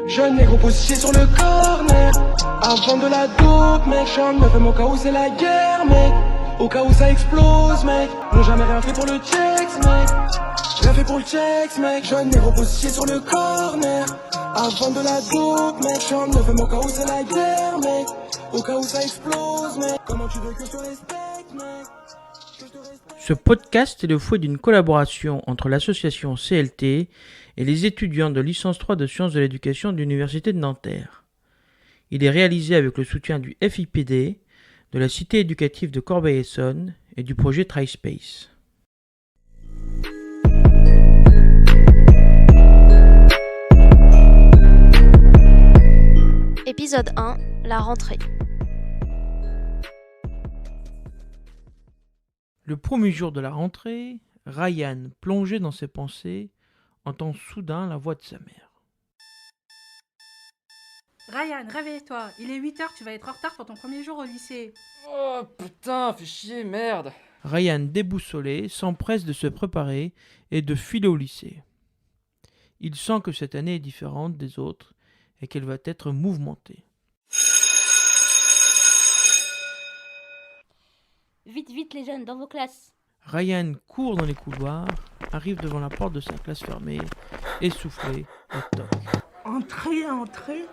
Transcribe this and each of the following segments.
Jeune négro positionné sur le corner. Avant de la dope, mec. J'en me fais mon cas où c'est la guerre, mec. Au cas où ça explose, mec. N'ont jamais rien fait pour le checks, mec. Rien fait pour le checks, mec. Jeune négro positionné sur le corner. Avant de la dope, mec. J'en me fais mon cas où c'est la guerre, mec. Au cas où ça explose, mec. Comment tu veux que je te respecte, mec? Ce podcast est le fruit d'une collaboration entre l'association CLT et les étudiants de licence 3 de sciences de l'éducation de l'Université de Nanterre. Il est réalisé avec le soutien du FIPD, de la Cité éducative de Corbeil-Essonnes et du projet TriSpace. Épisode 1, la rentrée. Le premier jour de la rentrée, Ryan, plongé dans ses pensées, entend soudain la voix de sa mère. Ryan, réveille-toi, il est 8h, tu vas être en retard pour ton premier jour au lycée. Oh putain, fais chier, merde. Ryan, déboussolé, s'empresse de se préparer et de filer au lycée. Il sent que cette année est différente des autres et qu'elle va être mouvementée. Vite, vite les jeunes, dans vos classes. Ryan court dans les couloirs, arrive devant la porte de sa classe fermée, essoufflé et toque. Entrez, entrez.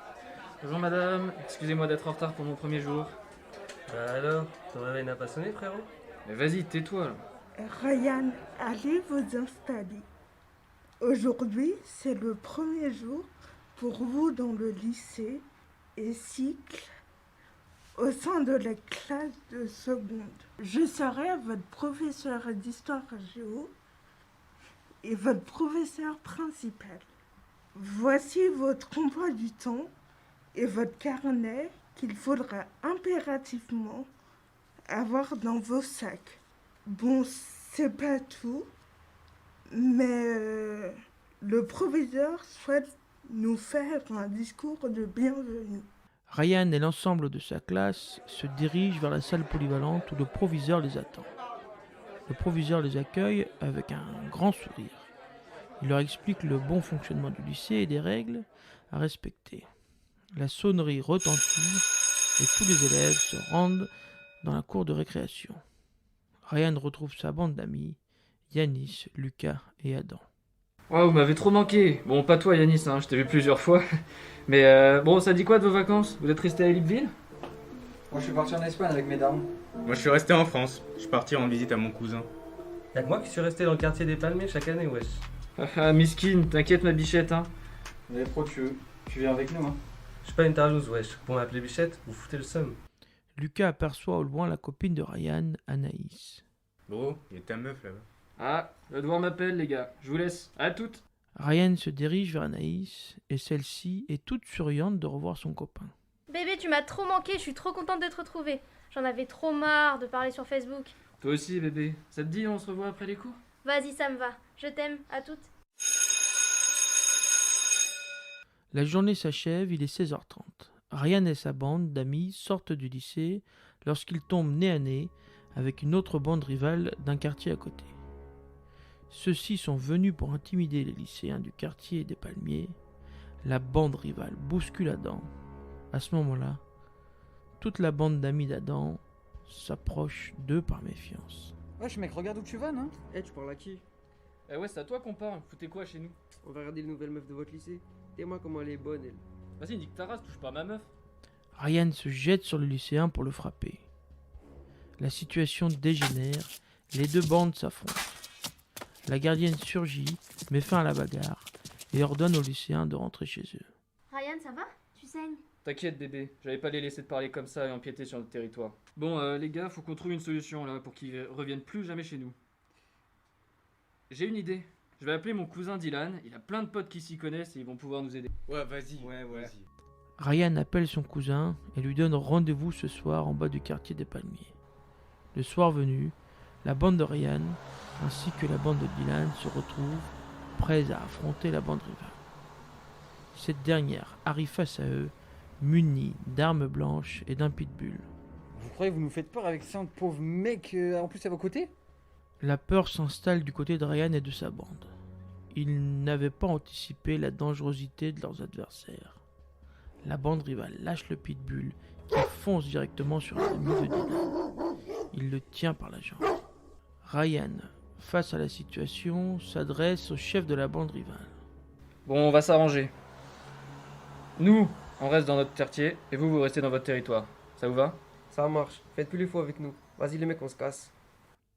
Bonjour madame, excusez-moi d'être en retard pour mon premier jour. Alors, ton réveil n'a pas sonné, frérot? Mais vas-y, tais-toi là. Ryan, allez vous installer. Aujourd'hui, c'est le premier jour pour vous dans le lycée et cycle au sein de la classe de seconde. Je serai votre professeur d'histoire géo et votre professeur principal. Voici votre emploi du temps et votre carnet qu'il faudra impérativement avoir dans vos sacs. Bon, c'est pas tout, mais le proviseur souhaite nous faire un discours de bienvenue. Ryan et l'ensemble de sa classe se dirigent vers la salle polyvalente où le proviseur les attend. Le proviseur les accueille avec un grand sourire. Il leur explique le bon fonctionnement du lycée et des règles à respecter. La sonnerie retentit et tous les élèves se rendent dans la cour de récréation. Ryan retrouve sa bande d'amis, Yanis, Lucas et Adam. Oh, vous m'avez trop manqué. Bon, pas toi Yanis, je t'ai vu plusieurs fois. Mais bon, ça dit quoi de vos vacances? Vous êtes resté à Libreville? Moi je suis parti en Espagne avec mes darons. Moi je suis resté en France, je suis parti en visite à mon cousin. Y'a que moi qui suis resté dans le quartier des Palmiers chaque année, wesh. Ah, miskin, t'inquiète ma bichette, Mais pro, tu viens avec nous, Je suis pas une tarlouse, wesh. Pour m'appeler bichette, vous foutez le seum. Lucas aperçoit au loin la copine de Ryan, Anaïs. Bro, il y a ta meuf là-bas. Ah, le devoir m'appelle les gars, je vous laisse, à toutes. Ryan se dirige vers Anaïs et celle-ci est toute souriante de revoir son copain. Bébé, tu m'as trop manqué, je suis trop contente de te retrouver. J'en avais trop marre de parler sur Facebook. Toi aussi bébé, ça te dit on se revoit après les cours? Vas-y, ça me va. Je t'aime, à toutes. La journée s'achève, il est 16h30. Ryan et sa bande d'amis sortent du lycée lorsqu'ils tombent nez à nez avec une autre bande rivale d'un quartier à côté. Ceux-ci sont venus pour intimider les lycéens du quartier des Palmiers. La bande rivale bouscule Adam. À ce moment-là, toute la bande d'amis d'Adam s'approche d'eux par méfiance. Wesh mec, regarde où tu vas, non? Tu parles à qui? Eh ouais, c'est à toi qu'on parle, foutez quoi chez nous? On va regarder les nouvelles meufs de votre lycée. Dis-moi comment elle est bonne, elle. Vas-y, nique ta race, touche pas à ma meuf. Ryan se jette sur le lycéen pour le frapper. La situation dégénère, les deux bandes s'affrontent. La gardienne surgit, met fin à la bagarre et ordonne aux lycéens de rentrer chez eux. Ryan, ça va? Tu saignes? T'inquiète bébé, j'allais pas les laisser te parler comme ça et empiéter sur notre territoire. Bon les gars, faut qu'on trouve une solution là pour qu'ils reviennent plus jamais chez nous. J'ai une idée, je vais appeler mon cousin Dylan, il a plein de potes qui s'y connaissent et ils vont pouvoir nous aider. Ouais, vas-y. Vas-y. Ryan appelle son cousin et lui donne rendez-vous ce soir en bas du quartier des Palmiers. Le soir venu, la bande de Ryan ainsi que la bande de Dylan se retrouvent prêts à affronter la bande rivale. Cette dernière arrive face à eux, munie d'armes blanches et d'un pitbull. Vous croyez que vous nous faites peur avec 5 pauvres mecs en plus à vos côtés? La peur s'installe du côté de Ryan et de sa bande. Ils n'avaient pas anticipé la dangerosité de leurs adversaires. La bande rivale lâche le pitbull qui fonce directement sur l'ami de Dylan. Il le tient par la jambe. Ryan, face à la situation, s'adresse au chef de la bande rivale. Bon, on va s'arranger. Nous, on reste dans notre quartier et vous restez dans votre territoire. Ça vous va? Ça marche. Faites plus les fous avec nous. Vas-y les mecs, on se casse.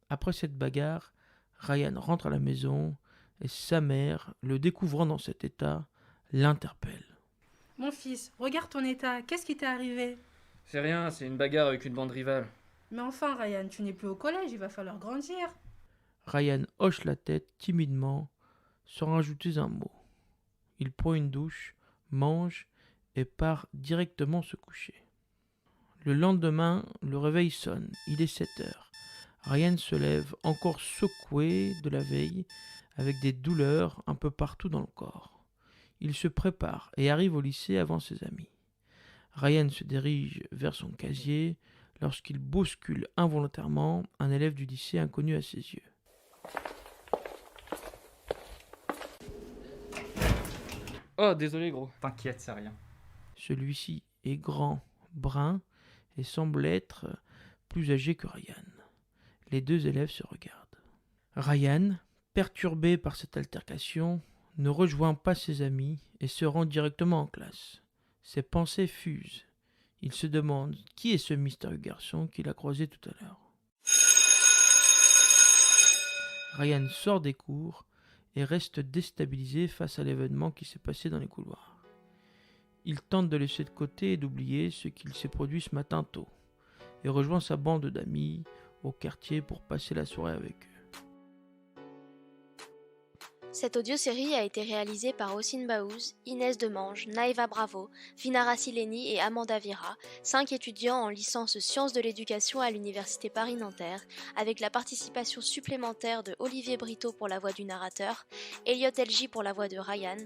Après cette bagarre, Ryan rentre à la maison et sa mère, le découvrant dans cet état, l'interpelle. Mon fils, regarde ton état. Qu'est-ce qui t'est arrivé? C'est rien, c'est une bagarre avec une bande rivale. Mais enfin, Ryan, tu n'es plus au collège, il va falloir grandir. Ryan hoche la tête timidement, sans rajouter un mot. Il prend une douche, mange et part directement se coucher. Le lendemain, le réveil sonne. Il est 7 heures. Ryan se lève, encore secoué de la veille, avec des douleurs un peu partout dans le corps. Il se prépare et arrive au lycée avant ses amis. Ryan se dirige vers son casier lorsqu'il bouscule involontairement un élève du lycée inconnu à ses yeux. Oh, désolé gros. T'inquiète, c'est rien. Celui-ci est grand, brun et semble être plus âgé que Ryan. Les deux élèves se regardent. Ryan, perturbé par cette altercation, ne rejoint pas ses amis et se rend directement en classe. Ses pensées fusent. Il se demande qui est ce mystérieux garçon qu'il a croisé tout à l'heure. Ryan sort des cours et reste déstabilisé face à l'événement qui s'est passé dans les couloirs. Il tente de laisser de côté et d'oublier ce qu'il s'est produit ce matin tôt, et rejoint sa bande d'amis au quartier pour passer la soirée avec eux. Cette audiosérie a été réalisée par Ossine Baouz, Inès Demange, Naïva Bravo, Vinara Sileni et Amanda Vira, 5 étudiants en licence sciences de l'éducation à l'université Paris-Nanterre, avec la participation supplémentaire de Olivier Brito pour la voix du narrateur, Elliot Elgi pour la voix de Ryan,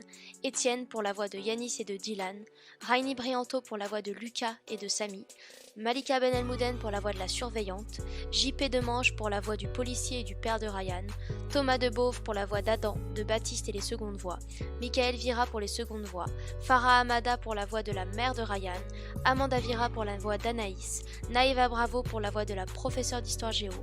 Étienne pour la voix de Yanis et de Dylan, Rainy Brianto pour la voix de Lucas et de Samy, Malika Ben Elmouden pour la voix de la surveillante, JP Demange pour la voix du policier et du père de Ryan, Thomas Debauve pour la voix d'Adam, de Baptiste et les secondes voix, Michael Vira pour les secondes voix, Farah Hamada pour la voix de la mère de Ryan, Amanda Vira pour la voix d'Anaïs, Naïva Bravo pour la voix de la professeure d'histoire géo,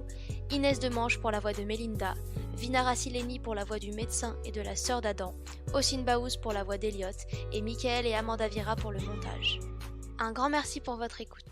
Inès Demange pour la voix de Mélinda, Vinara Sileni pour la voix du médecin et de la sœur d'Adam, Ossine Baouz pour la voix d'Eliott et Michael et Amanda Vira pour le montage. Un grand merci pour votre écoute.